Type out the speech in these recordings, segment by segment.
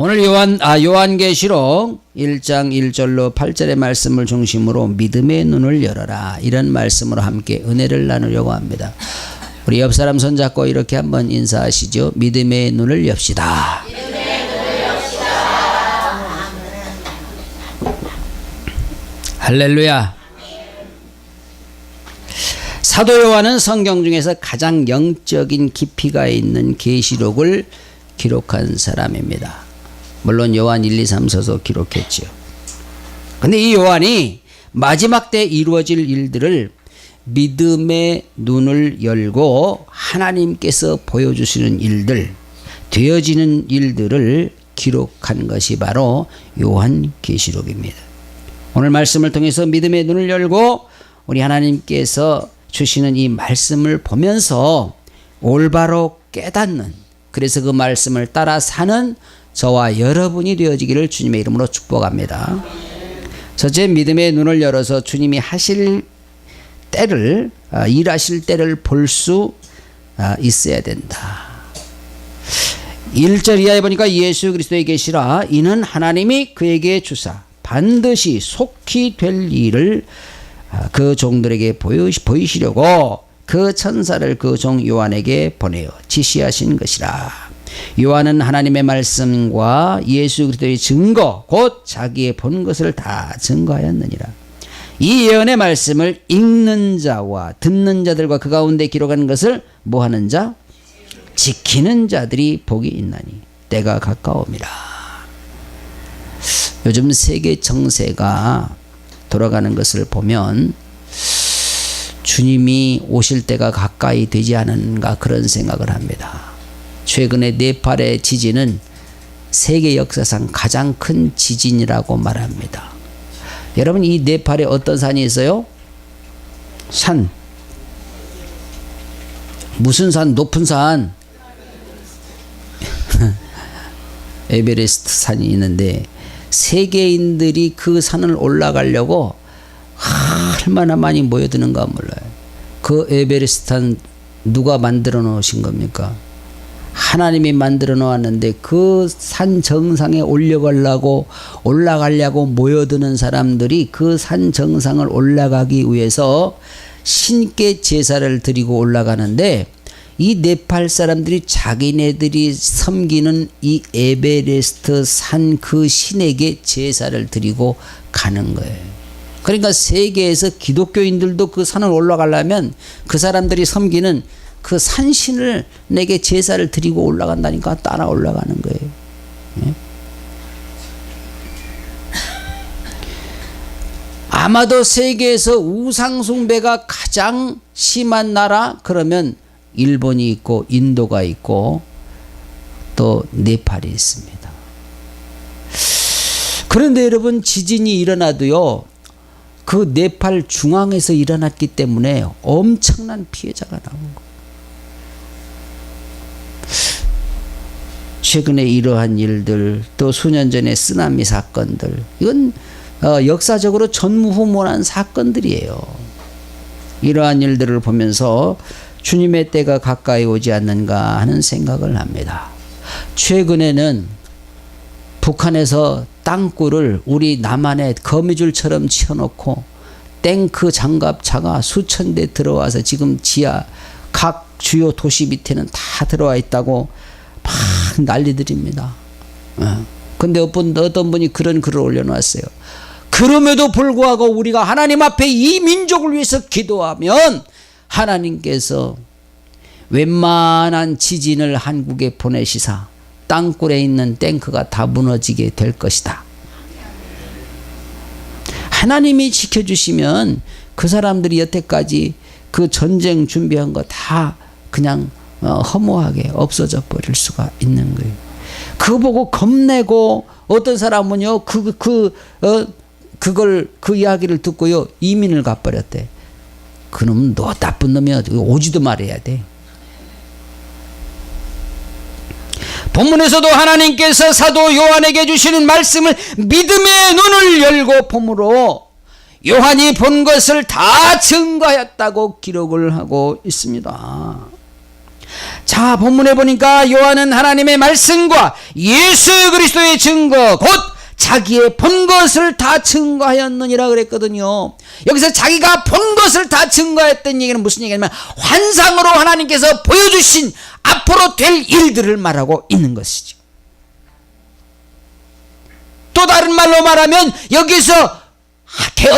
오늘 요한계시록 1장 1절로 8절의 말씀을 중심으로 믿음의 눈을 열어라, 이런 말씀으로 함께 은혜를 나누려고 합니다. 우리 옆 사람 손잡고 이렇게 한번 인사하시죠. 믿음의 눈을 엽시다. 할렐루야. 사도 요한은 성경 중에서 가장 영적인 깊이가 있는 계시록을 기록한 사람입니다. 물론 요한 1, 2, 3서도 기록했지요. 근데 이 요한이 마지막 때 이루어질 일들을 믿음의 눈을 열고 하나님께서 보여주시는 일들, 되어지는 일들을 기록한 것이 바로 요한계시록입니다. 오늘 말씀을 통해서 믿음의 눈을 열고 우리 하나님께서 주시는 이 말씀을 보면서 올바로 깨닫는, 그래서 그 말씀을 따라 사는 저와 여러분이 되어지기를 주님의 이름으로 축복합니다. 첫째, 믿음의 눈을 열어서 주님이 하실 때를, 일하실 때를 볼 수 있어야 된다. 1절 이하에 보니까 예수 그리스도에 계시라 이는 하나님이 그에게 주사 반드시 속히 될 일을 그 종들에게 보이시려고 그 천사를 그 종 요한에게 보내어 지시하신 것이라. 요한은 하나님의 말씀과 예수 그리스도의 증거 곧 자기의 본 것을 다 증거하였느니라. 이 예언의 말씀을 읽는 자와 듣는 자들과 그 가운데 기록한 것을 뭐하는 자? 지키는 자들이 복이 있나니 때가 가까움이라. 요즘 세계 정세가 돌아가는 것을 보면 주님이 오실 때가 가까이 되지 않은가 그런 생각을 합니다. 최근에 네팔의 지진은 세계 역사상 가장 큰 지진이라고 말합니다. 여러분, 이 네팔에 어떤 산이 있어요? 산. 무슨 산? 높은 산. 에베레스트 산이 있는데 세계인들이 그 산을 올라가려고 얼마나 많이 모여드는가 몰라요. 그 에베레스트 산 누가 만들어 놓으신 겁니까? 하나님이 만들어 놓았는데 그 산 정상에 올라가려고 모여드는 사람들이 그 산 정상을 올라가기 위해서 신께 제사를 드리고 올라가는데, 이 네팔 사람들이 자기네들이 섬기는 이 에베레스트 산 그 신에게 제사를 드리고 가는 거예요. 그러니까 세계에서 기독교인들도 그 산을 올라가려면 그 사람들이 섬기는 그 산신을 내게 제사를 드리고 올라간다니까 따라 올라가는 거예요. 예? 아마도 세계에서 우상숭배가 가장 심한 나라 그러면 일본이 있고 인도가 있고 또 네팔이 있습니다. 그런데 여러분, 지진이 일어나도요, 그 네팔 중앙에서 일어났기 때문에 엄청난 피해자가 나온 거예요. 최근에 이러한 일들, 또 수년 전에 쓰나미 사건들, 이건 역사적으로 전무후무한 사건들이에요. 이러한 일들을 보면서 주님의 때가 가까이 오지 않는가 하는 생각을 합니다. 최근에는 북한에서 땅굴을 우리 남한에 거미줄처럼 치워놓고 탱크 장갑차가 수천 대 들어와서 지금 지하 각 주요 도시 밑에는 다 들어와 있다고 막 난리들입니다. 근데 어떤 분이 그런 글을 올려놨어요. 그럼에도 불구하고 우리가 하나님 앞에 이 민족을 위해서 기도하면 하나님께서 웬만한 지진을 한국에 보내시사 땅굴에 있는 탱크가 다 무너지게 될 것이다. 하나님이 지켜주시면 그 사람들이 여태까지 그 전쟁 준비한 거 다 그냥 허무하게 없어져 버릴 수가 있는 거예요. 그거 보고 겁내고 어떤 사람은요 그 이야기를 듣고요 이민을 가버렸대. 그놈 너 나쁜 놈이야. 오지도 말해야 돼. 본문에서도 하나님께서 사도 요한에게 주시는 말씀을 믿음의 눈을 열고 봄으로 요한이 본 것을 다 증거하였다고 기록을 하고 있습니다. 자, 본문에 보니까 요한은 하나님의 말씀과 예수 그리스도의 증거 곧 자기의 본 것을 다 증거하였느니라 그랬거든요. 여기서 자기가 본 것을 다 증거했던 얘기는 무슨 얘기냐면 환상으로 하나님께서 보여주신 앞으로 될 일들을 말하고 있는 것이죠. 또 다른 말로 말하면 여기서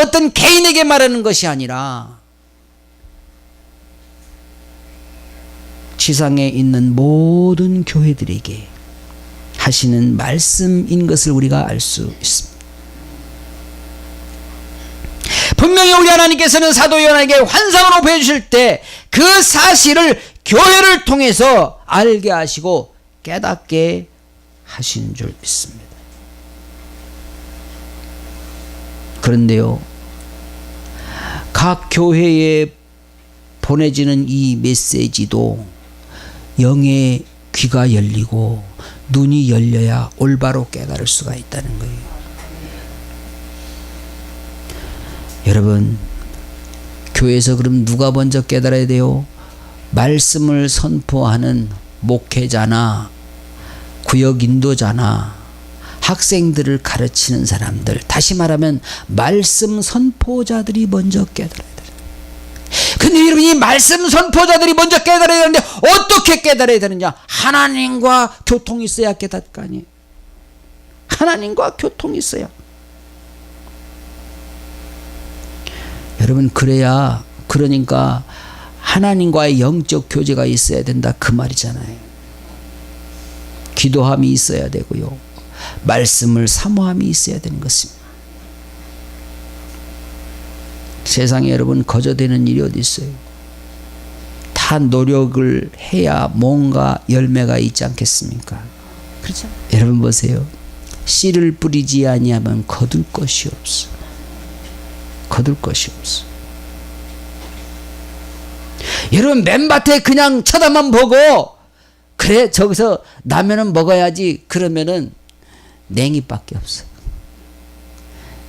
어떤 개인에게 말하는 것이 아니라 지상에 있는 모든 교회들에게 하시는 말씀인 것을 우리가 알 수 있습니다. 분명히 우리 하나님께서는 사도 요한에게 환상으로 보여주실 때 그 사실을 교회를 통해서 알게 하시고 깨닫게 하신 줄 믿습니다. 그런데요, 각 교회에 보내지는 이 메시지도 영의 귀가 열리고 눈이 열려야 올바로 깨달을 수가 있다는 거예요. 여러분, 교회에서 그럼 누가 먼저 깨달아야 돼요? 말씀을 선포하는 목회자나 구역 인도자나 학생들을 가르치는 사람들, 다시 말하면 말씀 선포자들이 먼저 깨달아야 돼요. 근데 여러분, 이 말씀 선포자들이 먼저 깨달아야 되는데 어떻게 깨달아야 되느냐? 하나님과 교통이 있어야 깨닫을 거 아니에요. 하나님과 교통이 있어야. 여러분, 그러니까 하나님과의 영적 교제가 있어야 된다 그 말이잖아요. 기도함이 있어야 되고요, 말씀을 사모함이 있어야 되는 것입니다. 세상에 여러분 거저되는 일이 어디 있어요? 다 노력을 해야 뭔가 열매가 있지 않겠습니까? 그렇죠? 여러분 보세요. 씨를 뿌리지 아니하면 거둘 것이 없어. 거둘 것이 없어. 여러분, 맨밭에 그냥 쳐다만 보고 그래 저기서 나면은 먹어야지 그러면은 냉이밖에 없어.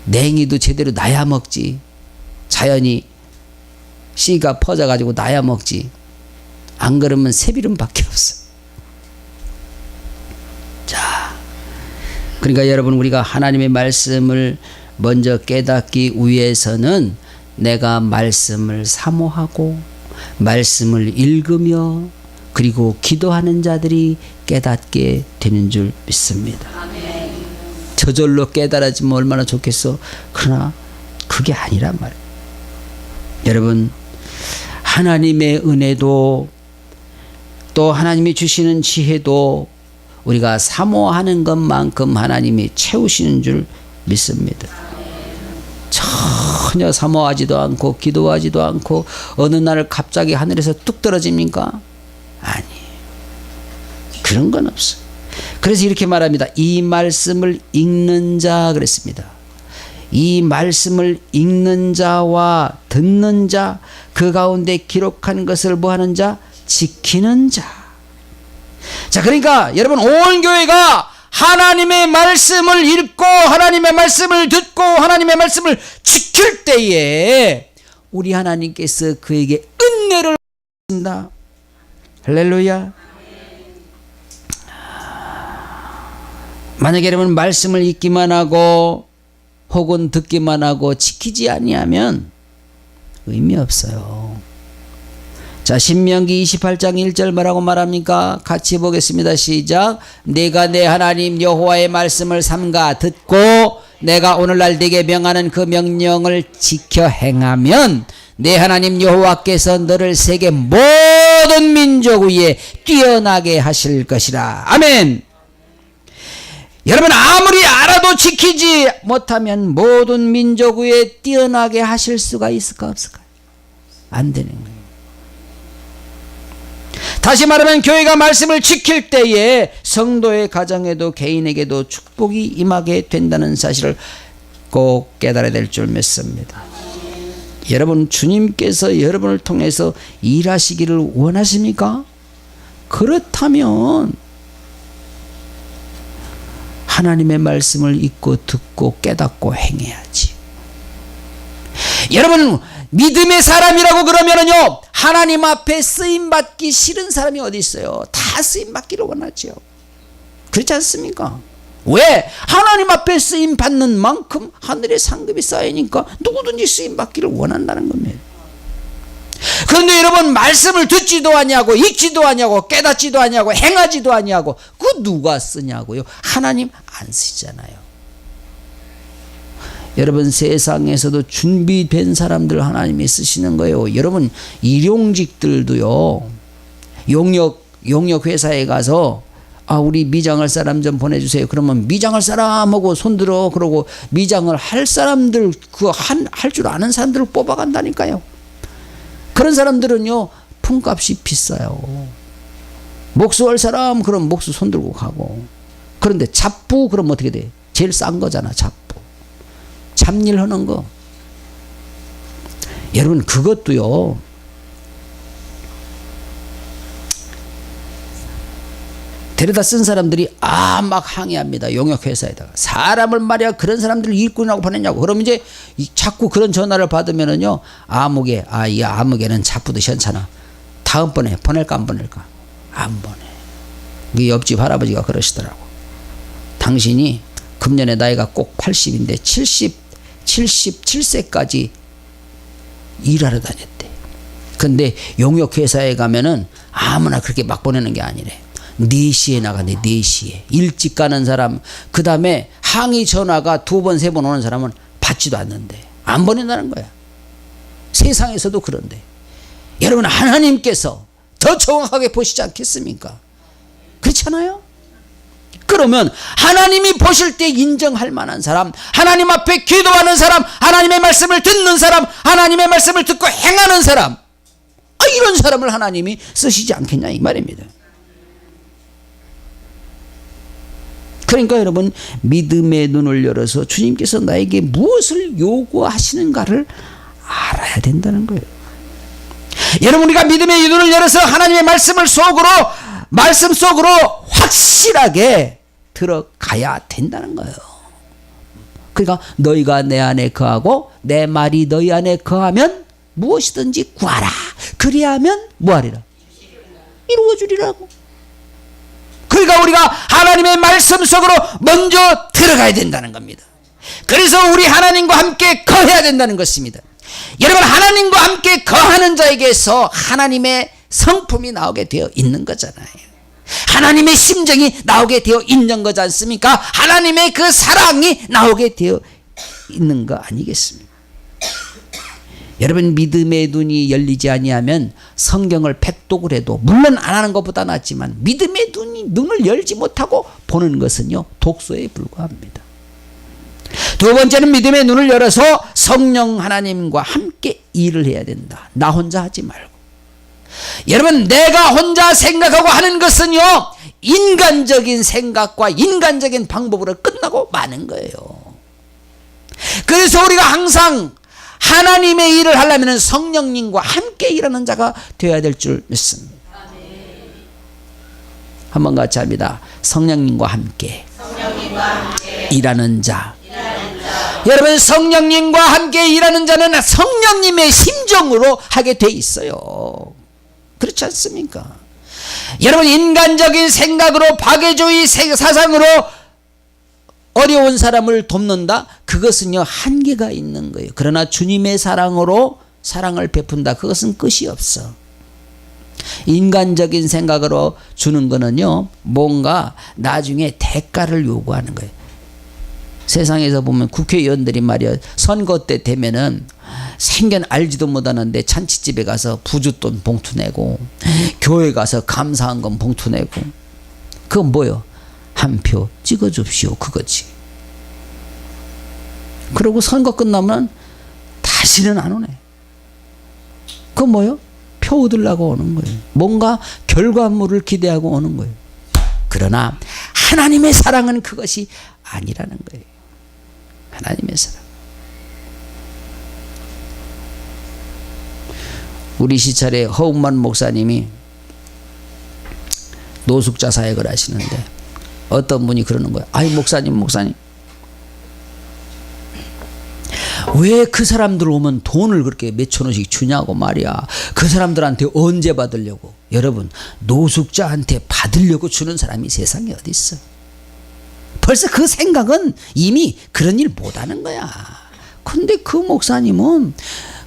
냉이도 제대로 나야 먹지. 자연히 씨가 퍼져가지고 나야 먹지. 안 그러면 새비름밖에 없어. 자, 그러니까 여러분, 우리가 하나님의 말씀을 먼저 깨닫기 위해서는 내가 말씀을 사모하고 말씀을 읽으며 그리고 기도하는 자들이 깨닫게 되는 줄 믿습니다. 저절로 깨달아지면 얼마나 좋겠어. 그러나 그게 아니란 말이에요. 여러분, 하나님의 은혜도 또 하나님이 주시는 지혜도 우리가 사모하는 것만큼 하나님이 채우시는 줄 믿습니다. 전혀 사모하지도 않고 기도하지도 않고 어느 날 갑자기 하늘에서 뚝 떨어집니까? 아니, 그런 건 없어요. 그래서 이렇게 말합니다. 이 말씀을 읽는 자 그랬습니다. 이 말씀을 읽는 자와 듣는 자, 그 가운데 기록한 것을 뭐하는 자? 지키는 자. 자, 그러니까 여러분, 온 교회가 하나님의 말씀을 읽고 하나님의 말씀을 듣고 하나님의 말씀을 지킬 때에 우리 하나님께서 그에게 은혜를 주신다. 할렐루야. 만약에 여러분 말씀을 읽기만 하고 혹은 듣기만 하고 지키지 아니하면 의미 없어요. 자, 신명기 28장 1절 뭐라고 말합니까? 같이 보겠습니다. 시작. 내가 내 하나님 여호와의 말씀을 삼가 듣고 내가 오늘날 네게 명하는 그 명령을 지켜 행하면 내 하나님 여호와께서 너를 세계 모든 민족 위에 뛰어나게 하실 것이라. 아멘. 여러분, 아무리 알아도 지키지 못하면 모든 민족 위에 뛰어나게 하실 수가 있을까 없을까요? 안 되는 거예요. 다시 말하면 교회가 말씀을 지킬 때에 성도의 가정에도 개인에게도 축복이 임하게 된다는 사실을 꼭 깨달아야 될 줄 믿습니다. 여러분, 주님께서 여러분을 통해서 일하시기를 원하십니까? 그렇다면 하나님의 말씀을 읽고 듣고 깨닫고 행해야지. 여러분, 믿음의 사람이라고 그러면은요, 하나님 앞에 쓰임받기 싫은 사람이 어디 있어요? 다 쓰임받기를 원하죠. 그렇지 않습니까? 왜? 하나님 앞에 쓰임받는 만큼 하늘의 상급이 쌓이니까 누구든지 쓰임받기를 원한다는 겁니다. 그런데 여러분, 말씀을 듣지도 아니하고 읽지도 아니하고 깨닫지도 아니하고 행하지도 아니하고, 그 누가 쓰냐고요? 하나님 안 쓰잖아요. 여러분, 세상에서도 준비된 사람들 하나님이 쓰시는 거예요. 여러분, 일용직들도요, 용역 회사에 가서 우리 미장할 사람 좀 보내주세요. 그러면 미장할 사람하고 손들어, 그러고 미장을 할 사람들, 할 줄 아는 사람들을 뽑아간다니까요. 그런 사람들은요, 품값이 비싸요. 목수할 사람, 그럼 목수 손들고 가고. 그런데 잡부, 그럼 어떻게 돼? 제일 싼 거잖아, 잡부. 잡일 하는 거. 여러분, 그것도요, 데려다 쓴 사람들이 막 항의합니다. 용역회사에다가. 사람을 말이야, 그런 사람들을 일꾼이라고 보냈냐고. 그럼 이제 자꾸 그런 전화를 받으면은요, 이 아무개는 잡부도 시원찮아. 다음번에 보낼까 안 보낼까? 안 보내. 그 옆집 할아버지가 그러시더라고. 당신이 금년에 나이가 꼭 80인데 77세까지 일하러 다녔대. 근데 용역회사에 가면은 아무나 그렇게 막 보내는 게 아니래. 4시에 나가네. 4시에 일찍 가는 사람, 그 다음에 항의 전화가 2번 3번 오는 사람은 받지도 않는데 안 보낸다는 거야. 세상에서도 그런데 여러분, 하나님께서 더 정확하게 보시지 않겠습니까? 그렇잖아요. 그러면 하나님이 보실 때 인정할 만한 사람, 하나님 앞에 기도하는 사람, 하나님의 말씀을 듣는 사람, 하나님의 말씀을 듣고 행하는 사람, 이런 사람을 하나님이 쓰시지 않겠냐 이 말입니다. 그러니까 여러분, 믿음의 눈을 열어서 주님께서 나에게 무엇을 요구하시는가를 알아야 된다는 거예요. 여러분, 우리가 믿음의 눈을 열어서 하나님의 말씀 속으로 확실하게 들어가야 된다는 거예요. 그러니까 너희가 내 안에 거하고 내 말이 너희 안에 거하면 무엇이든지 구하라. 그리하면 뭐하리라? 이루어주리라고. 그러니까 우리가 하나님의 말씀 속으로 먼저 들어가야 된다는 겁니다. 그래서 우리 하나님과 함께 거해야 된다는 것입니다. 여러분, 하나님과 함께 거하는 자에게서 하나님의 성품이 나오게 되어 있는 거잖아요. 하나님의 심정이 나오게 되어 있는 거지 않습니까? 하나님의 그 사랑이 나오게 되어 있는 거 아니겠습니까? 여러분, 믿음의 눈이 열리지 아니하면 성경을 백독을 해도, 물론 안 하는 것보다 낫지만, 믿음의 눈을 열지 못하고 보는 것은요, 독소에 불과합니다. 두 번째는 믿음의 눈을 열어서 성령 하나님과 함께 일을 해야 된다. 나 혼자 하지 말고. 여러분, 내가 혼자 생각하고 하는 것은요, 인간적인 생각과 인간적인 방법으로 끝나고 마는 거예요. 그래서 우리가 항상 하나님의 일을 하려면 성령님과 함께 일하는 자가 되어야 될 줄 믿습니다. 한번 같이 합니다. 성령님과 함께 일하는 자. 여러분, 성령님과 함께 일하는 자는 성령님의 심정으로 하게 돼 있어요. 그렇지 않습니까? 여러분, 인간적인 생각으로, 박애주의 사상으로 어려운 사람을 돕는다? 그것은요, 한계가 있는 거예요. 그러나 주님의 사랑으로 사랑을 베푼다? 그것은 끝이 없어. 인간적인 생각으로 주는 거는요, 뭔가 나중에 대가를 요구하는 거예요. 세상에서 보면 국회의원들이 말이야, 선거 때 되면은 생전 알지도 못하는데 잔치집에 가서 부주돈 봉투 내고, 교회 가서 감사한 건 봉투 내고, 그건 뭐요? 한 표 찍어줍시오, 그거지. 그리고 선거 끝나면 다시는 안 오네. 그건 뭐요? 표 얻으려고 오는 거예요. 뭔가 결과물을 기대하고 오는 거예요. 그러나 하나님의 사랑은 그것이 아니라는 거예요. 하나님의 사랑. 우리 시찰에 허웅만 목사님이 노숙자 사역을 하시는데 어떤 분이 그러는 거예요. 아이, 목사님 왜 그 사람들 오면 돈을 그렇게 몇천 원씩 주냐고 말이야. 그 사람들한테 언제 받으려고? 여러분, 노숙자한테 받으려고 주는 사람이 세상에 어디 있어? 벌써 그 생각은 이미 그런 일 못하는 거야. 근데 그 목사님은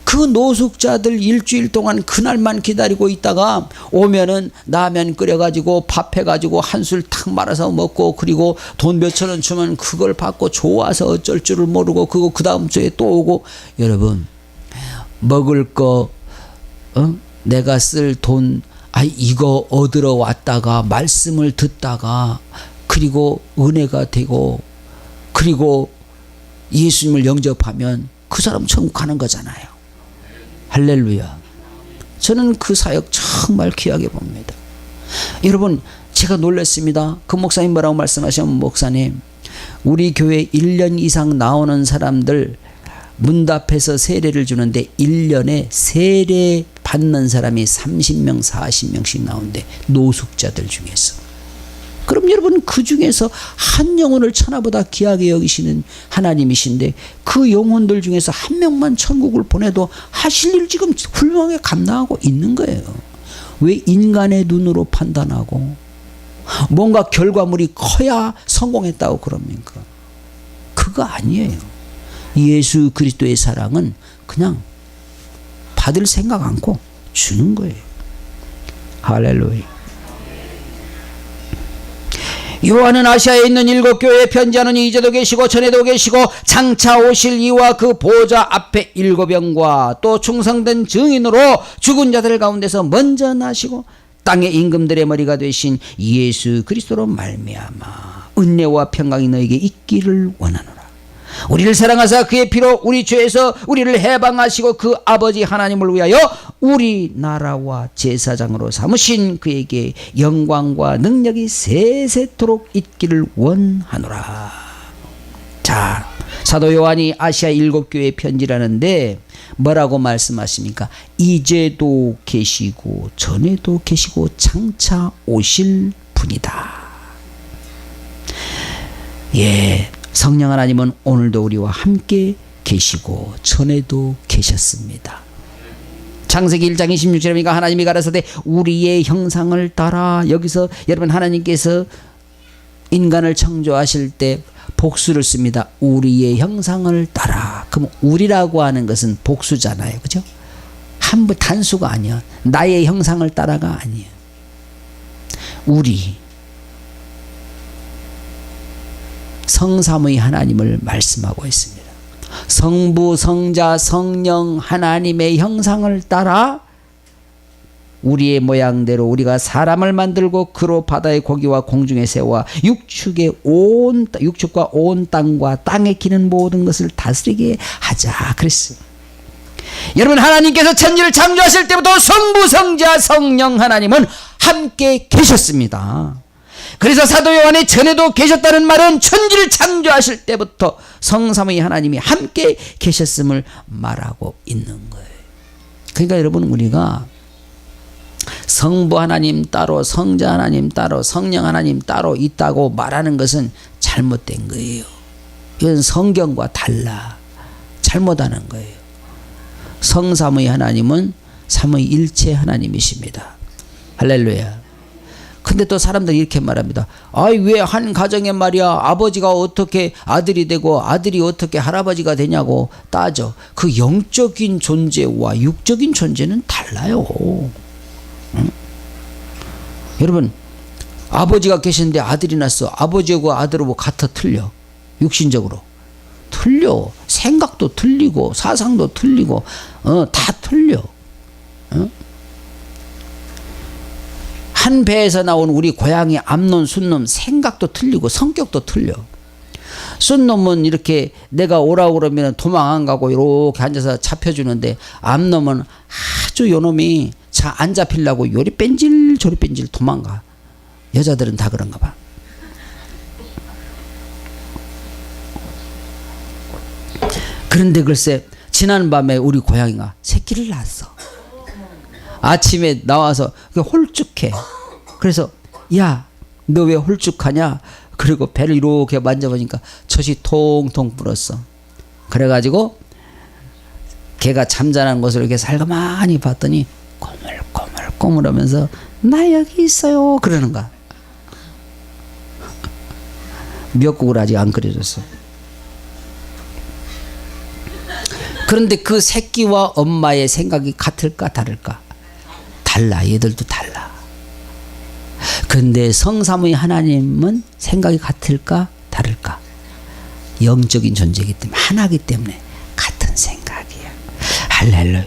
그 노숙자들 일주일 동안 그날만 기다리고 있다가 오면은 라면 끓여가지고 밥 해가지고 한술 탁 말아서 먹고, 그리고 돈 몇천 원 주면 그걸 받고 좋아서 어쩔 줄을 모르고, 그거 그 다음 주에 또 오고. 여러분, 먹을 거, 내가 쓸 돈, 이거 얻으러 왔다가 말씀을 듣다가, 그리고 은혜가 되고, 그리고 예수님을 영접하면 그 사람 천국 가는 거잖아요. 할렐루야. 저는 그 사역 정말 귀하게 봅니다. 여러분, 제가 놀랐습니다. 그 목사님 뭐라고 말씀하시면, 목사님, 우리 교회 1년 이상 나오는 사람들 문답해서 세례를 주는데 1년에 세례 받는 사람이 30명 40명씩 나오는데, 노숙자들 중에서. 그럼 여러분, 그 중에서 한 영혼을 천하보다 귀하게 여기시는 하나님이신데, 그 영혼들 중에서 한 명만 천국을 보내도 하실 일 지금 훌륭하게 감당하고 있는 거예요. 왜 인간의 눈으로 판단하고 뭔가 결과물이 커야 성공했다고 그럽니까? 그거 아니에요. 예수 그리스도의 사랑은 그냥 받을 생각 않고 주는 거예요. 할렐루야. 요한은 아시아에 있는 7 교회에 편지하노니 이제도 계시고 전에도 계시고 장차 오실 이와 그 보좌 앞에 7 영과 또 충성된 증인으로 죽은 자들 가운데서 먼저 나시고 땅의 임금들의 머리가 되신 예수 그리스도로 말미암아 은혜와 평강이 너에게 있기를 원하노라. 우리를 사랑하사 그의 피로 우리 죄에서 우리를 해방하시고 그 아버지 하나님을 위하여 우리나라와 제사장으로 삼으신 그에게 영광과 능력이 세세토록 있기를 원하노라. 자, 사도 요한이 아시아 7 교회에 편지를 하는데 뭐라고 말씀하십니까? 이제도 계시고 전에도 계시고 장차 오실 분이다. 예, 성령 하나님은 오늘도 우리와 함께 계시고 전에도 계셨습니다. 창세기 1장 26절에 하나님이 가라사대 우리의 형상을 따라. 여기서 여러분, 하나님께서 인간을 창조하실 때 복수를 씁니다. 우리의 형상을 따라. 그럼 우리라고 하는 것은 복수잖아요, 그죠? 한부 단수가 아니야. 나의 형상을 따라가 아니에요. 우리 성삼의 하나님을 말씀하고 있습니다. 성부, 성자, 성령 하나님의 형상을 따라 우리의 모양대로 우리가 사람을 만들고 그로 바다의 고기와 공중의 새와 육축과 온 땅과 땅에 기는 모든 것을 다스리게 하자 그랬어요. 여러분, 하나님께서 천지를 창조하실 때부터 성부, 성자, 성령 하나님은 함께 계셨습니다. 그래서 사도 요한이 전에도 계셨다는 말은 천지를 창조하실 때부터 성삼위 하나님이 함께 계셨음을 말하고 있는 거예요. 그러니까 여러분, 우리가 성부 하나님 따로, 성자 하나님 따로, 성령 하나님 따로 있다고 말하는 것은 잘못된 거예요. 이건 성경과 달라. 잘못하는 거예요. 성삼위 하나님은 삼위일체 하나님이십니다. 할렐루야. 근데 또 사람들이 이렇게 말합니다. 왜 한 가정에 말이야 아버지가 어떻게 아들이 되고 아들이 어떻게 할아버지가 되냐고 따져. 그 영적인 존재와 육적인 존재는 달라요. 응? 여러분, 아버지가 계시는데 아들이 났어. 아버지하고 아들하고 같아 틀려? 육신적으로 틀려. 생각도 틀리고 사상도 틀리고 다 틀려. 응? 한 배에서 나온 우리 고양이 암놈, 순놈 생각도 틀리고 성격도 틀려. 순놈은 이렇게 내가 오라고 그러면 도망 안 가고 이렇게 앉아서 잡혀주는데, 암놈은 아주 요놈이 안 잡히려고 요리 뺀질 저리 뺀질 도망가. 여자들은 다 그런가 봐. 그런데 글쎄, 지난밤에 우리 고양이가 새끼를 낳았어. 아침에 나와서 홀쭉해. 그래서 야, 너 왜 홀쭉하냐? 그리고 배를 이렇게 만져보니까 젖이 통통 불었어. 그래가지고 걔가 잠자는 것을 이렇게 살가만히 봤더니 꼬물꼬물꼬물하면서 나 여기 있어요 그러는 거야. 미역국을 아직 안 끓여줬어. 그런데 그 새끼와 엄마의 생각이 같을까 다를까? 달라. 얘들도 달라. 그런데 성삼위 하나님은 생각이 같을까 다를까? 영적인 존재이기 때문에 하나이기 때문에 같은 생각이야. 할렐루야.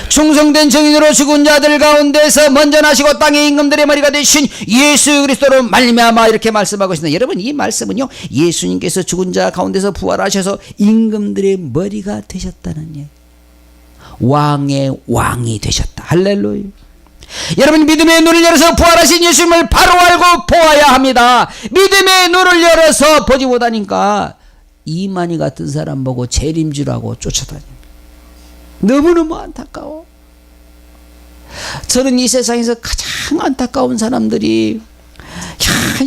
충성된 증인으로 죽은 자들 가운데서 먼저 나시고 땅의 임금들의 머리가 되신 예수 그리스도로 말미암아 이렇게 말씀하고 있습니다. 여러분 이 말씀은요 예수님께서 죽은 자 가운데서 부활하셔서 임금들의 머리가 되셨다는 예. 왕의 왕이 되셨다. 할렐루야. 여러분 믿음의 눈을 열어서 부활하신 예수님을 바로 알고 보아야 합니다. 믿음의 눈을 열어서 보지 못하니까 이만희 같은 사람 보고 재림주라고 쫓아다닙니다. 너무너무 안타까워. 저는 이 세상에서 가장 안타까운 사람들이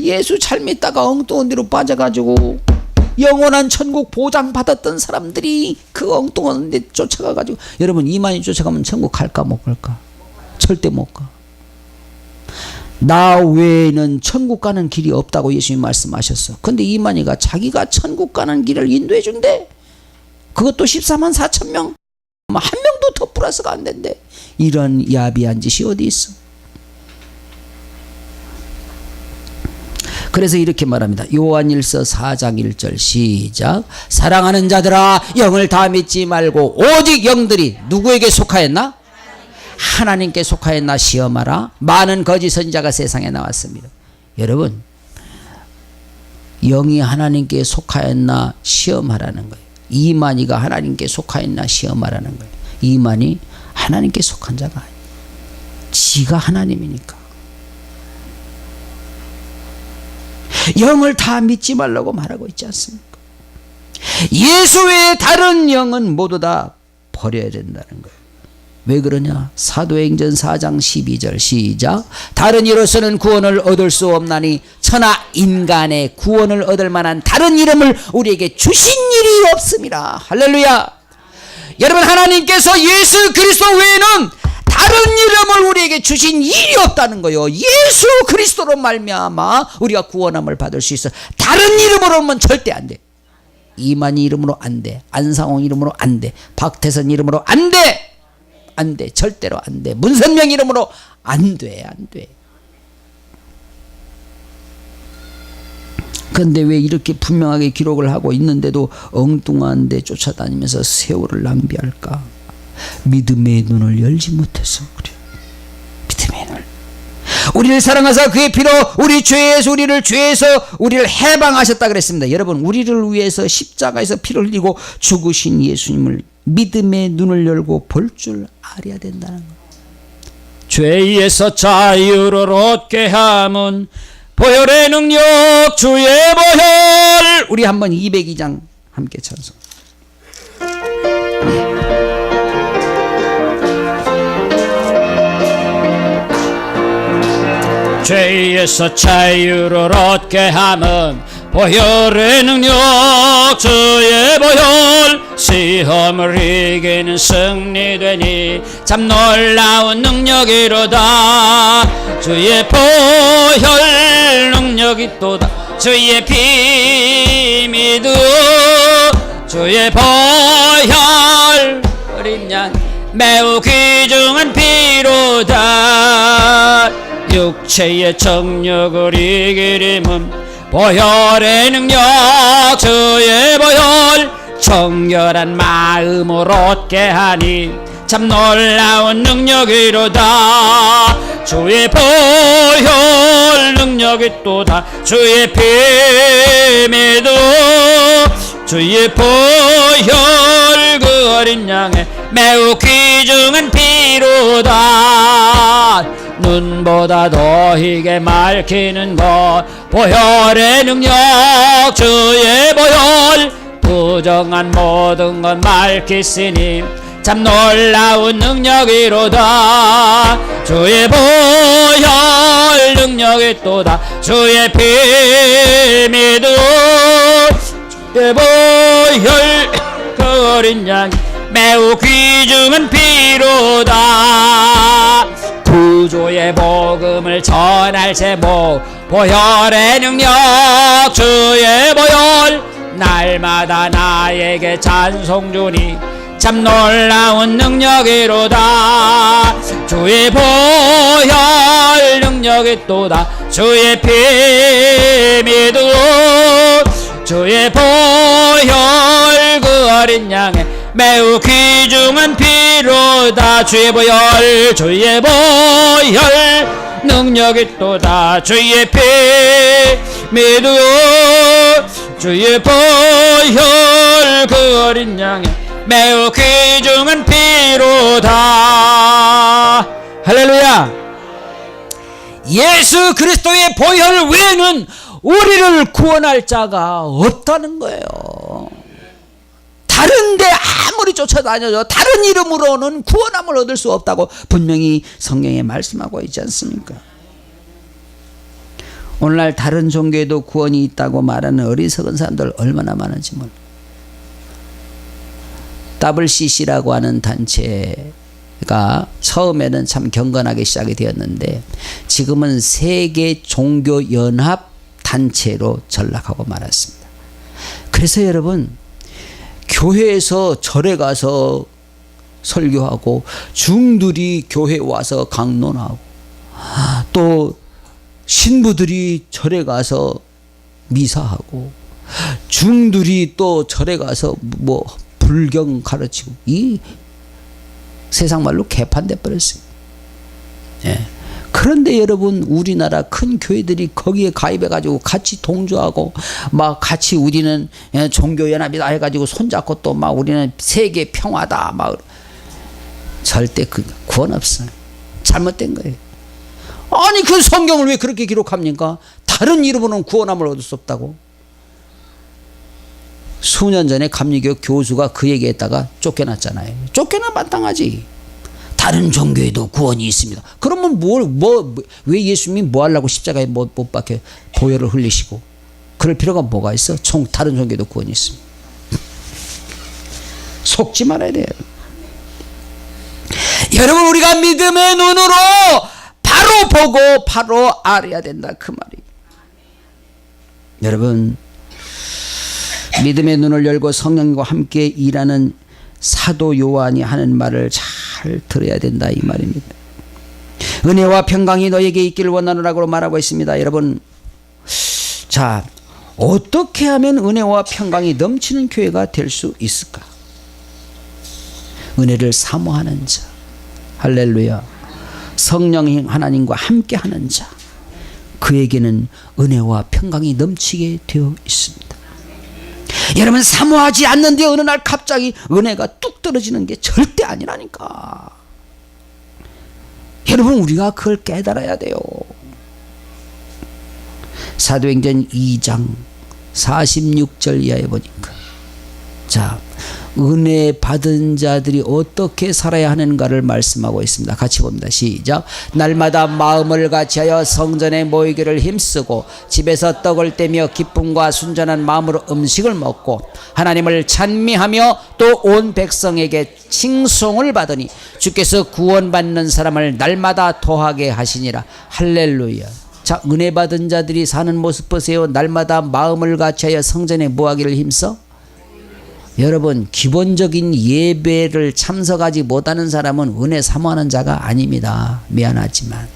예수 잘 믿다가 엉뚱한 데로 빠져가지고 영원한 천국 보장 받았던 사람들이 그 엉뚱한 데 쫓아가가지고 여러분 이만희 쫓아가면 천국 갈까 못 갈까? 절대 못 가. 나 외에는 천국 가는 길이 없다고 예수님이 말씀하셨어. 근데 이만희가 자기가 천국 가는 길을 인도해 준대. 그것도 14만 4천 명. 한 명도 더 플러스가 안 된대. 이런 야비한 짓이 어디 있어? 그래서 이렇게 말합니다. 요한일서 4장 1절 시작. 사랑하는 자들아 영을 다 믿지 말고 오직 영들이 누구에게 속하였나? 하나님께 속하였나 시험하라. 많은 거짓 선지자가 세상에 나왔습니다. 여러분 영이 하나님께 속하였나 시험하라는 거예요. 이만희가 하나님께 속하였나 시험하라는 거예요. 이만희 하나님께 속한 자가 아니에요. 지가 하나님이니까. 영을 다 믿지 말라고 말하고 있지 않습니까? 예수 외에 다른 영은 모두 다 버려야 된다는 거예요. 왜 그러냐? 사도행전 4장 12절 시작. 다른 이로서는 구원을 얻을 수 없나니 천하 인간의 구원을 얻을 만한 다른 이름을 우리에게 주신 일이 없습니다. 할렐루야. 여러분 하나님께서 예수 그리스도 외에는 다른 이름을 우리에게 주신 일이 없다는 거예요. 예수 그리스도로 말미암아 우리가 구원함을 받을 수 있어. 다른 이름으로는 절대 안 돼. 이만희 이름으로 안 돼. 안상홍 이름으로 안 돼. 박태선 이름으로 안 돼. 안 돼. 절대로 안 돼. 문선명 이름으로 안 돼. 안 돼. 그런데 왜 이렇게 분명하게 기록을 하고 있는데도 엉뚱한 데 쫓아다니면서 세월을 낭비할까? 믿음의 눈을 열지 못해서 그래. 믿음의 눈. 우리를 사랑하사 그의 피로 우리 죄에서 우리를 해방하셨다 그랬습니다. 여러분 우리를 위해서 십자가에서 피를 흘리고 죽으신 예수님을 믿음의 눈을 열고 볼 줄 알아야 된다는 것. 죄에서 자유를 얻게 함은 보혈의 능력 주의 보혈. 우리 한번 202장 함께 찬송. 죄에서 자유를 얻게 함은 보혈의 능력 주의 보혈. 시험을 이기는 승리되니 참 놀라운 능력이로다. 주의 보혈 능력이 또다. 주의 피 믿음 주의 보혈 어린 양 매우 귀중한 피로다. 육체의 정력을 이기림은 보혈의 능력 주의 보혈. 정결한 마음을 얻게 하니 참 놀라운 능력이로다. 주의 보혈 능력이 또다. 주의 피 믿음 주의 보혈 그 어린 양의 매우 귀중한 피로다. 눈보다 더 희게 맑히는 것 보혈의 능력 주의 보혈. 부정한 모든 것 맑히시니 참 놀라운 능력이로다. 주의 보혈 능력이 또다. 주의 피 믿음 주의 보혈 그 어린 양 매우 귀중한 피로다. 구주의 복음을 전할 제목 보혈의 능력 주의 보혈 날마다 나에게 찬송 주니 참 놀라운 능력이로다. 주의 보혈 능력이 또다. 주의 피 믿음 주의 보혈 그 어린 양의 매우 귀중한 피로다. 주의 보혈 주의 보혈 능력이 또다. 주의 피 믿음 주의 보혈 그 어린 양의 매우 귀중한 피로다. 할렐루야. 예수 그리스도의 보혈 외에는 우리를 구원할 자가 없다는 거예요. 다른 데 아무리 쫓아다녀도 다른 이름으로는 구원함을 얻을 수 없다고 분명히 성경에 말씀하고 있지 않습니까? 오늘날 다른 종교에도 구원이 있다고 말하는 어리석은 사람들 얼마나 많은지 몰라요. WCC라고 하는 단체가 처음에는 참 경건하게 시작이 되었는데 지금은 세계 종교 연합 단체로 전락하고 말았습니다. 그래서 여러분, 교회에서 절에 가서 설교하고 중들이 교회에 와서 강론하고 또 신부들이 절에 가서 미사하고 중들이 또 절에 가서 뭐 불경 가르치고 이 세상 말로 개판돼 버렸어요. 예. 그런데 여러분, 우리나라 큰 교회들이 거기에 가입해가지고 같이 동조하고 막 같이 우리는 종교연합이다 해가지고 손잡고 또 막 우리는 세계 평화다 막 절대 그 구원 없어요. 잘못된 거예요. 아니 그 성경을 왜 그렇게 기록합니까? 다른 이름으로는 구원함을 얻을 수 없다고. 수년 전에 감리교 교수가 그 얘기했다가 쫓겨났잖아요. 쫓겨나 마땅하지. 다른 종교에도 구원이 있습니다. 그러면 왜 예수님이 뭐 하려고 십자가에 못 박혀 보혈을 흘리시고 그럴 필요가 뭐가 있어? 다른 종교에도 구원이 있습니다. 속지 말아야 돼요. 여러분, 우리가 믿음의 눈으로 바로 보고 바로 알아야 된다 그 말이. 여러분, 믿음의 눈을 열고 성령과 함께 일하는 사도 요한이 하는 말을 잘 들어야 된다 이 말입니다. 은혜와 평강이 너에게 있기를 원하노라고 말하고 있습니다. 여러분, 자, 어떻게 하면 은혜와 평강이 넘치는 교회가 될 수 있을까? 은혜를 사모하는 자, 할렐루야. 성령 하나님과 함께 하는 자, 그에게는 은혜와 평강이 넘치게 되어 있습니다. 여러분, 사모하지 않는데 어느 날 갑자기 은혜가 뚝 떨어지는 게 절대 아니라니까. 여러분, 우리가 그걸 깨달아야 돼요. 사도행전 2장 46절 이하에 보니까, 자, 은혜 받은 자들이 어떻게 살아야 하는가를 말씀하고 있습니다. 같이 봅니다. 시작. 날마다 마음을 같이하여 성전에 모이기를 힘쓰고 집에서 떡을 떼며 기쁨과 순전한 마음으로 음식을 먹고 하나님을 찬미하며 또 온 백성에게 칭송을 받으니 주께서 구원받는 사람을 날마다 더하게 하시니라. 할렐루야. 자, 은혜 받은 자들이 사는 모습 보세요. 날마다 마음을 같이하여 성전에 모이기를 힘써. 여러분, 기본적인 예배를 참석하지 못하는 사람은 은혜 사모하는 자가 아닙니다. 미안하지만.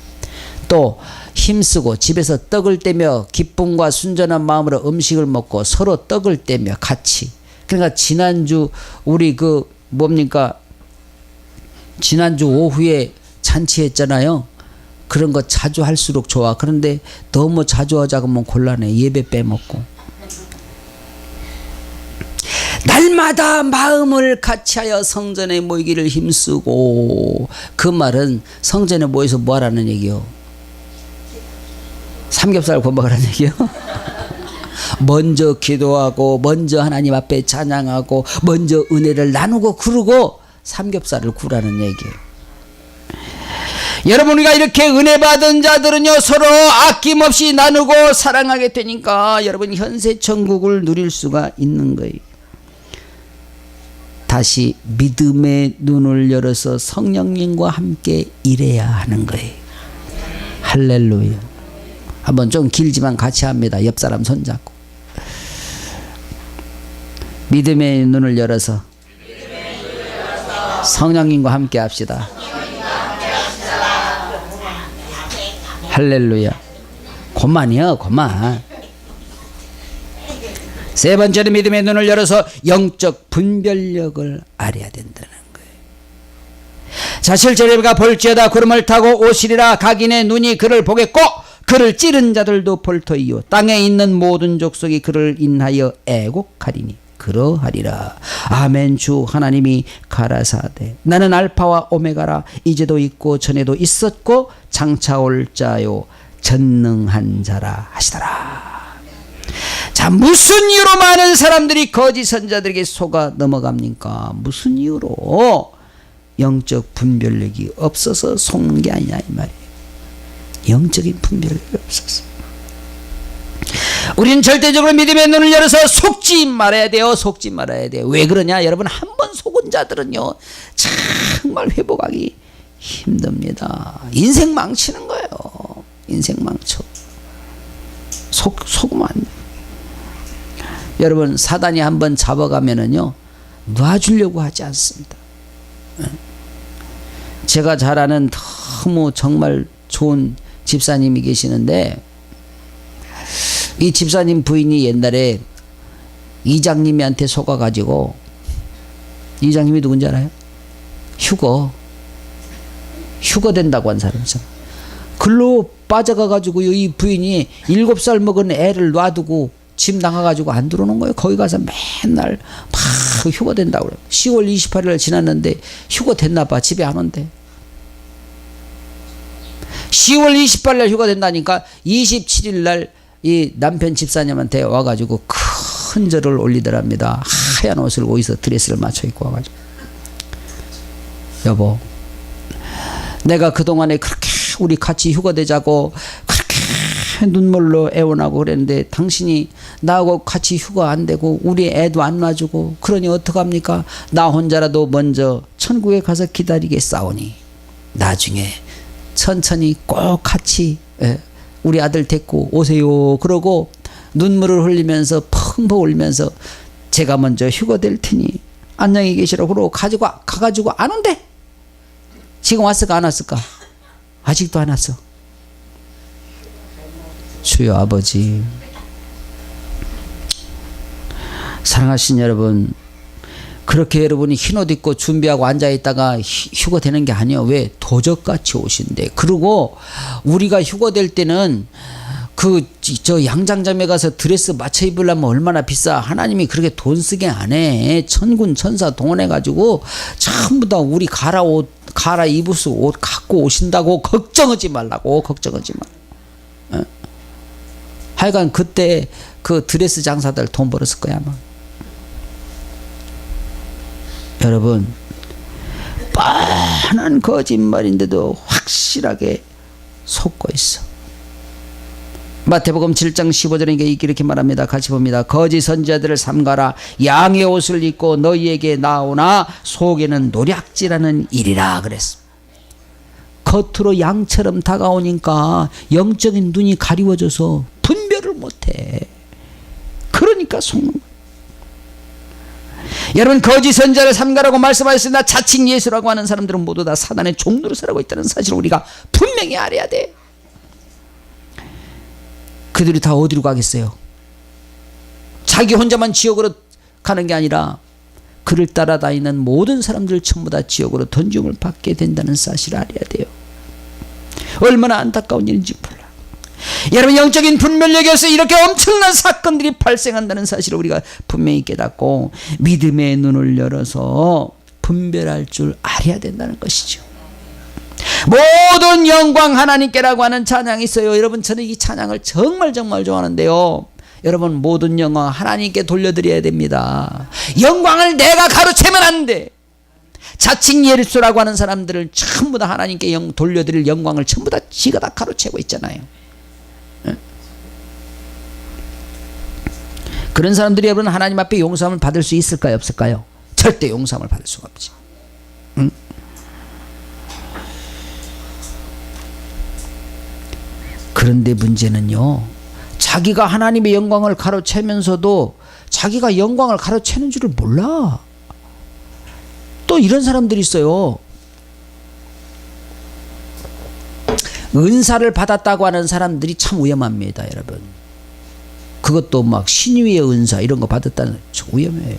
또 힘쓰고 집에서 떡을 떼며 기쁨과 순전한 마음으로 음식을 먹고 서로 떡을 떼며 같이. 그러니까 지난주 우리 지난주 오후에 잔치했잖아요. 그런 거 자주 할수록 좋아. 그런데 너무 자주 하자고 하면 곤란해. 예배 빼먹고. 날마다 마음을 같이하여 성전에 모이기를 힘쓰고, 그 말은 성전에 모여서 뭐 하라는 얘기요? 삼겹살 구워 먹으라는 얘기요? 먼저 기도하고 먼저 하나님 앞에 찬양하고 먼저 은혜를 나누고 그러고 삼겹살을 구라는 얘기예요. 여러분, 우리가 이렇게 은혜 받은 자들은요 서로 아낌없이 나누고 사랑하게 되니까 여러분 현세 천국을 누릴 수가 있는 거예요. 다시 믿음의 눈을 열어서 성령님과 함께 일해야 하는 거예요. 할렐루야. 한번 좀 길지만 같이 합니다. 옆 사람 손잡고. 믿음의 눈을 열어서 성령님과 함께 합시다. 할렐루야. 그만이요, 그만. 세 번째로 믿음의 눈을 열어서 영적 분별력을 알아야 된다는 거예요. 자, 실제로 우리가 볼지어다 구름을 타고 오시리라. 각인의 눈이 그를 보겠고 그를 찌른 자들도 볼 터이요 땅에 있는 모든 족속이 그를 인하여 애곡하리니 그러하리라. 아멘. 주 하나님이 가라사대 나는 알파와 오메가라. 이제도 있고 전에도 있었고 장차 올 자요 전능한 자라 하시더라. 자, 무슨 이유로 많은 사람들이 거짓 선자들에게 속아 넘어갑니까? 무슨 이유로? 영적 분별력이 없어서 속는 게 아니냐 이 말이에요. 영적인 분별력이 없어서. 우리는 절대적으로 믿음의 눈을 열어서 속지 말아야 돼요. 속지 말아야 돼요. 왜 그러냐? 여러분, 한 번 속은 자들은요 정말 회복하기 힘듭니다. 인생 망치는 거예요. 인생 망쳐. 속으면 안 돼. 여러분, 사단이 한번 잡아가면은요 놔주려고 하지 않습니다. 제가 잘 아는 너무 정말 좋은 집사님이 계시는데, 이 집사님 부인이 옛날에 이장님한테 속아가지고, 이장님이 누군지 알아요? 휴거 된다고 한 사람이잖아. 글로 빠져가가지고 이 부인이 7살 먹은 애를 놔두고 집 나가가지고 안 들어오는 거예요. 거기 가서 맨날 막 휴거 된다고 그래요. 10월 28일 지났는데 휴거 됐나 봐. 집에 안 온대. 10월 28일 휴가 된다니까 27일 날 이 남편 집사님한테 와가지고 큰 절을 올리더랍니다. 하얀 옷을 어디서 드레스를 맞춰 입고 와가지고, 여보, 내가 그동안에 그렇게 우리 같이 휴가 되자고 그렇게 눈물로 애원하고 그랬는데 당신이 나하고 같이 휴가 안 되고 우리 애도 안 놔주고 그러니 어떡합니까? 나 혼자라도 먼저 천국에 가서 기다리겠사오니 나중에 천천히 꼭 같이 우리 아들 데리고 오세요. 그러고 눈물을 흘리면서 펑펑 울면서 제가 먼저 휴가 될 테니 안녕히 계시라고 그러고 가가지고 안 온대. 지금 왔을까 안 왔을까? 아직도 안 왔어. 주여 아버지, 사랑하신 여러분, 그렇게 여러분이 흰옷 입고 준비하고 앉아있다가 휴가 되는 게 아니에요. 왜? 도적같이 오신대. 그리고 우리가 휴가 될 때는 저 양장점에 가서 드레스 맞춰 입으려면 얼마나 비싸. 하나님이 그렇게 돈 쓰게 안 해. 천군 천사 동원해가지고 전부 다 우리 갈아입을 수 옷 갖고 오신다고. 걱정하지 말라고. 걱정하지 마. 하여간 그때 그 드레스 장사들 돈 벌었을 거야 아마. 여러분, 뻔한 거짓말인데도 확실하게 속고 있어. 마태복음 7장 15절에 이렇게 말합니다. 같이 봅니다. 거짓 선지자들을 삼가라. 양의 옷을 입고 너희에게 나오나 속에는 노략질하는 일이라 그랬어. 겉으로 양처럼 다가오니까 영적인 눈이 가리워져서 분별을 못해. 그러니까 속는 거야. 여러분, 거짓 선지자를 삼가라고 말씀하셨으나 자칭 예수라고 하는 사람들은 모두 다 사단의 종노릇 살고 있다는 사실을 우리가 분명히 알아야 돼. 그들이 다 어디로 가겠어요? 자기 혼자만 지옥으로 가는 게 아니라 그를 따라다니는 모든 사람들 전부 다 지옥으로 던짐을 받게 된다는 사실을 알아야 돼요. 얼마나 안타까운 일인지 몰라. 여러분, 영적인 분별력에서 이렇게 엄청난 사건들이 발생한다는 사실을 우리가 분명히 깨닫고 믿음의 눈을 열어서 분별할 줄 알아야 된다는 것이죠. 모든 영광 하나님께라고 하는 찬양이 있어요. 여러분, 저는 이 찬양을 정말 좋아하는데요. 여러분, 모든 영광 하나님께 돌려드려야 됩니다. 영광을 내가 가로채면 안 돼. 자칭 예수라고 하는 사람들을 전부 다 하나님께 돌려드릴 영광을 전부 다 지가 다 가로채고 있잖아요. 그런 사람들이 여러분 하나님 앞에 용서함을 받을 수 있을까요? 없을까요? 절대 용서함을 받을 수가 없지. 응? 그런데 문제는요, 자기가 하나님의 영광을 가로채면서도 자기가 영광을 가로채는 줄을 몰라. 또 이런 사람들이 있어요. 은사를 받았다고 하는 사람들이 참 위험합니다, 여러분. 그것도 막 신유의 은사 이런 거 받았다는 참 위험해요.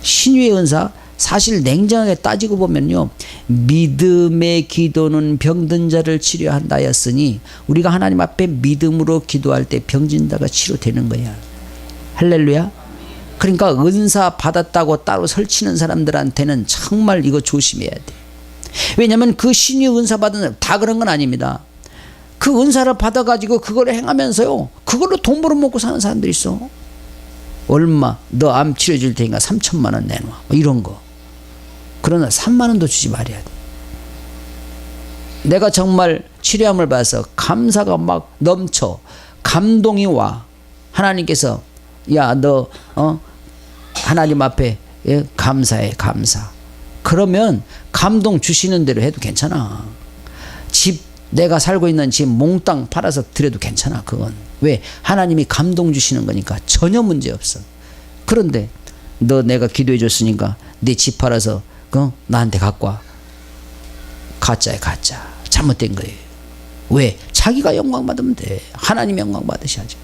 신유의 은사, 사실 냉정하게 따지고 보면요, 믿음의 기도는 병든 자를 치료한다 하였으니 우리가 하나님 앞에 믿음으로 기도할 때 병진 자가 치료되는 거야. 할렐루야. 그러니까 은사 받았다고 따로 설치는 사람들한테는 정말 이거 조심해야 돼. 왜냐하면 그 신유 은사 받은 사람 다 그런 건 아닙니다. 그 은사를 받아가지고 그걸 행하면서요, 그걸로 돈 벌어먹고 사는 사람들이 있어. 얼마 너 암 치료해줄 테니까 3천만 원 내놔, 뭐 이런 거. 그러나 3만 원도 주지 말아야 돼. 내가 정말 치료함을 봐서 감사가 막 넘쳐, 감동이 와. 하나님께서 야 너 하나님 앞에 감사해, 감사. 그러면 감동 주시는 대로 해도 괜찮아. 집, 내가 살고 있는 집 몽땅 팔아서 드려도 괜찮아. 그건 왜? 하나님이 감동 주시는 거니까 전혀 문제 없어. 그런데 너 내가 기도해 줬으니까 내 집 팔아서 나한테 갖고 와. 가짜야, 가짜. 잘못된 거예요. 왜? 자기가 영광 받으면 돼. 하나님 영광 받으셔야지.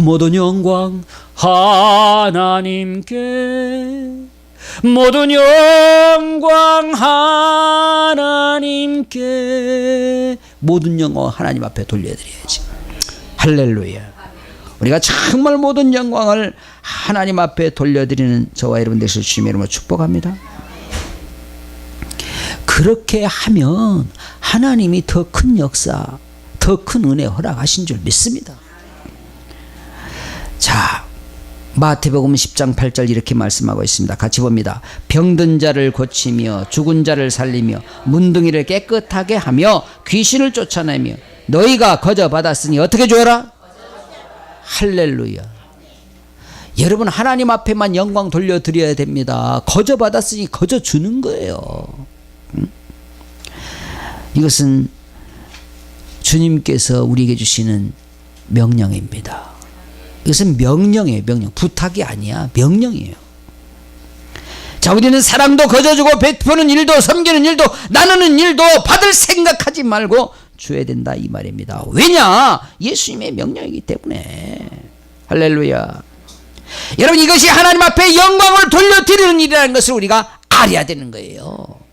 모든 영광 하나님께, 모든 영광 하나님께, 모든 영광 하나님 앞에 돌려드려야지. 할렐루야. 우리가 정말 모든 영광을 하나님 앞에 돌려드리는 저와 여러분 되실 주님의 이름으로 축복합니다. 그렇게 하면 하나님이 더 큰 역사, 더 큰 은혜 허락하신 줄 믿습니다. 자, 마태복음 10장 8절 이렇게 말씀하고 있습니다. 같이 봅니다. 병든 자를 고치며 죽은 자를 살리며 문둥이를 깨끗하게 하며 귀신을 쫓아내며 너희가 거저 받았으니 어떻게 주어라? 할렐루야. 여러분, 하나님 앞에만 영광 돌려드려야 됩니다. 거저 받았으니 거저 주는 거예요. 이것은 주님께서 우리에게 주시는 명령입니다. 이것은 명령이에요. 명령. 부탁이 아니야. 명령이에요. 자, 우리는 사랑도 거저주고 베푸는 일도 섬기는 일도 나누는 일도 받을 생각하지 말고 줘야 된다, 이 말입니다. 왜냐? 예수님의 명령이기 때문에. 할렐루야. 여러분, 이것이 하나님 앞에 영광을 돌려드리는 일이라는 것을 우리가 알아야 되는 거예요.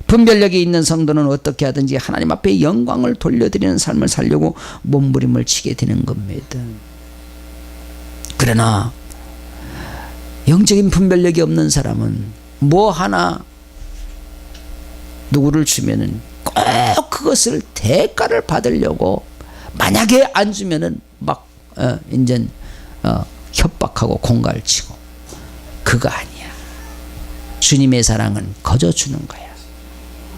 분별력이 있는 성도는 어떻게 하든지 하나님 앞에 영광을 돌려드리는 삶을 살려고 몸부림을 치게 되는 겁니다. 그러나 영적인 분별력이 없는 사람은 뭐 하나 누구를 주면은 꼭 그것을 대가를 받으려고, 만약에 안 주면은 막 이제 협박하고 공갈치고. 그거 아니야. 주님의 사랑은 거저 주는 거야.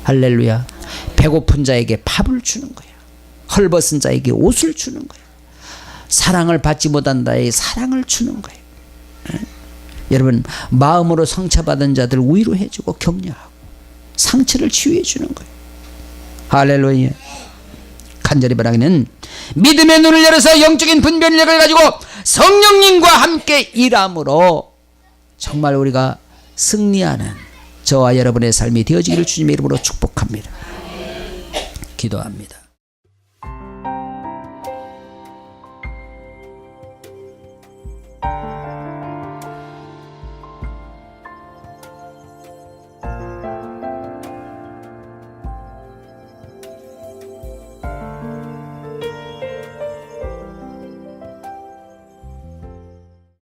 할렐루야. 배고픈 자에게 밥을 주는 거야. 헐벗은 자에게 옷을 주는 거야. 사랑을 받지 못한 자에게 사랑을 주는 거야. 여러분, 마음으로 상처받은 자들 위로해주고 격려하고 상처를 치유해 주는 거예요. 할렐루야. 간절히 바라기는 믿음의 눈을 열어서 영적인 분별력을 가지고 성령님과 함께 일함으로 정말 우리가 승리하는 저와 여러분의 삶이 되어지기를 주님의 이름으로 축복합니다. 기도합니다.